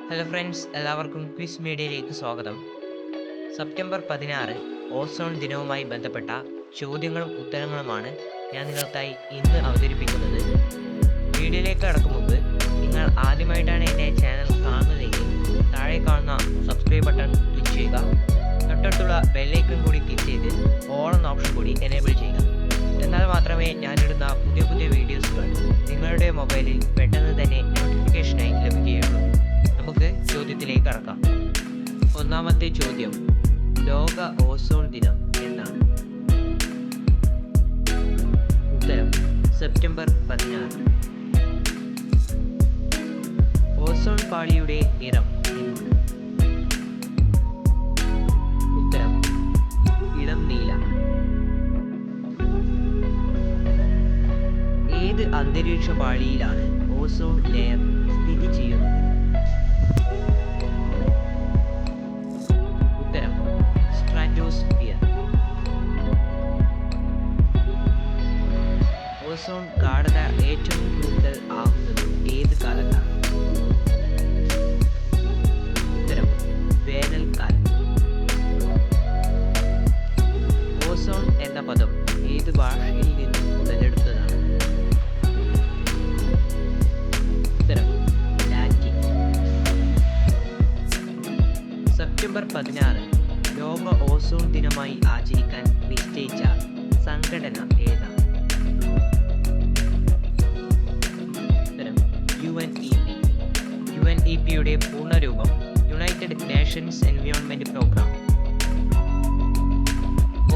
Hello friends, എല്ലാവർക്കും quiz മീഡിയയിലേക്ക് സ്വാഗതം. സെപ്റ്റംബർ 16 ഓസോൺ ദിനവുമായി ബന്ധപ്പെട്ട ചോദ്യങ്ങളും ഉത്തരങ്ങളുമാണ് ഞാൻ നിങ്ങൾക്കായി ഇന്ന് അവതരിപ്പിക്കുന്നത്. വീഡിയോയിലേക്ക് കടക്കും മുമ്പ് നിങ്ങൾ ആദ്യമായിട്ടാണ് എൻ്റെ ചാനൽ കാണുന്നതെങ്കിൽ താഴെ കാണുന്ന സബ്സ്ക്രൈബ് ബട്ടൺ ക്ലിക്ക് ചെയ്യുക. തൊട്ടടുത്തുള്ള ബെല്ലൈക്കൺ കൂടി ക്ലിക്ക് ചെയ്ത് ഓൾ എന്ന ഓപ്ഷൻ കൂടി എനേബിൾ ചെയ്യുക. എന്നാൽ മാത്രമേ ഞാനിടുന്ന പുതിയ വീഡിയോസുകൾ നിങ്ങളുടെ മൊബൈലിൽ പെട്ടെന്ന് തന്നെ നോട്ടിഫിക്കേഷനായി ലഭിക്കുകയുള്ളൂ. നമുക്ക് ചോദ്യത്തിലേക്ക് കടക്കാം. ഒന്നാമത്തെ ചോദ്യം, ലോക ഓസോൺ ദിനം എന്നാണ്? ഉത്തരം സെപ്റ്റംബർ 16. ഓസോൺ പാളിയുടെ നിറം എന്ത്? ഉത്തരം ഇളം നീല. ഏത് അന്തരീക്ഷ പാളിയിലാണ് ഓസോൺ ലെയർ സ്ഥിതി ചെയ്യുന്നത്? ഉത്തരം സ്ട്രാറ്റോസ്ഫിയർ. ഓസോൺ ഗാഢത ഏറ്റവും കൂടുതൽ ആകുന്നത് ഏത് കാലത്താണ്? ഉത്തരം വേനൽക്കാലം. ഓസോൺ എന്ന പദം ഏത് ഭാഷയിൽ നിന്നും ഉടലെടുത്തതാണ്? ഉത്തരം ലാറ്റിൻ. സെപ്റ്റംബർ 16 ലോക ഓസോൺ ദിനമായി ആചരിക്കാൻ നിശ്ചയിച്ച സംഘടന ഏതാണ്? ഉത്തരം UNEP. UNEPയുടെ പൂർണ്ണരൂപം United Nations Environment Programme.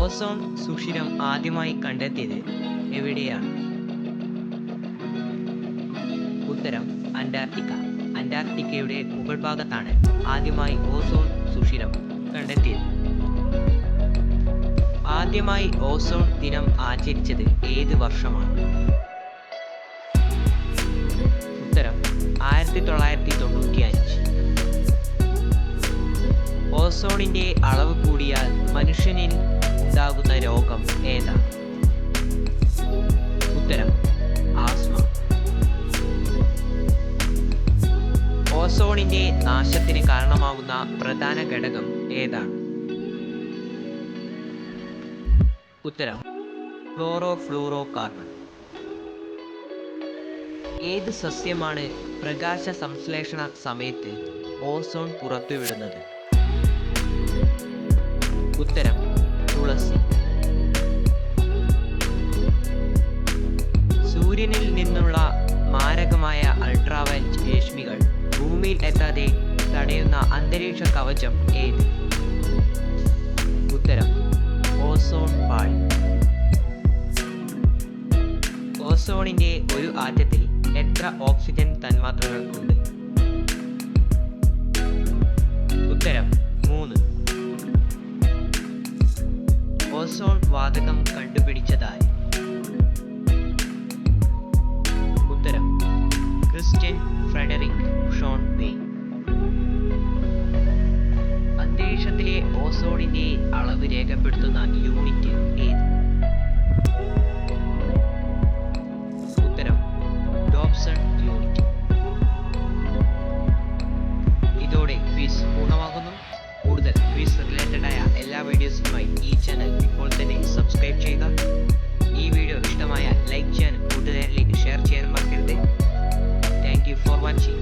Ozone സുഷിരം ആദ്യമായി കണ്ടെത്തിയത് എവിടെയാണ്? ഉത്തരം അന്റാർട്ടിക്ക. അന്റാർട്ടിക്കയുടെ മുകൾ ഭാഗത്താണ് ആദ്യമായി ഓസോൺ സുഷിരം കണ്ടെത്തിയത്. ആദ്യമായി ഓസോൺ ദിനം ആചരിച്ചത് ഏത് വർഷമാണ്? ഉത്തരം 1995. ഓസോണിന്റെ അളവ് കൂടിയാൽ മനുഷ്യനിൽ ഉണ്ടാകുന്ന രോഗം ഏതാണ്? ഉത്തരം ആസ്മ. ഓസോണിന്റെ നാശത്തിന് കാരണമാകുന്ന പ്രധാന ഘടകം ഏതാണ്? ഉത്തരം ക്ലോറോഫ്ലൂറോ കാർബൺ. ഏത് സസ്യമാണ് പ്രകാശ സംശ്ലേഷണ സമയത്ത് ഓസോൺ പുറത്തുവിടുന്നത്? ഉത്തരം തുളസി. സൂര്യനിൽ നിന്നുള്ള മാരകമായ അൾട്രാവയലറ്റ് രശ്മികൾ ഭൂമിയിൽ എത്താതെ തടയുന്ന അന്തരീക്ഷ കവചം ഏത്? ഉത്തരം ഓസോൺ പാളി. ഓസോണിന്റെ ഒരു ആറ്റത്തിൽ എത്ര ഓക്സിജൻ തന്മാത്രകൾ ഉണ്ട്? ഉത്തരം 3. ഓസോൺ വാതകം കണ്ടുപിടിച്ചതായി? ഉത്തരം ക്രിസ്റ്റ്യൻ ഫ്രെഡറിക് ഷോൺ വെയ്. അന്തരീക്ഷത്തിലെ ഓസോണിന്റെ അളവ് രേഖപ്പെടുത്തുന്ന യൂണിറ്റ് ഏത്? ഉത്തരം ഡോപ്സൺ യൂണിറ്റ്. ഇതോടെ ക്വിസ് പൂർണ്ണമാകുന്നു. കൂടുതൽ ക്വിസ് റിലേറ്റഡ് ആയ എല്ലാ വീഡിയോസുമായി ഈ ചാനൽ ഇപ്പോൾ തന്നെ സബ്സ്ക്രൈബ് ചെയ്യുക. ഈ വീഡിയോ ഇഷ്ടമായ ലൈക്ക് ചെയ്യാനും കൂട്ടുകാരിലേക്ക് ഷെയർ ചെയ്യാനും മറക്കരുത്. Thank you for watching.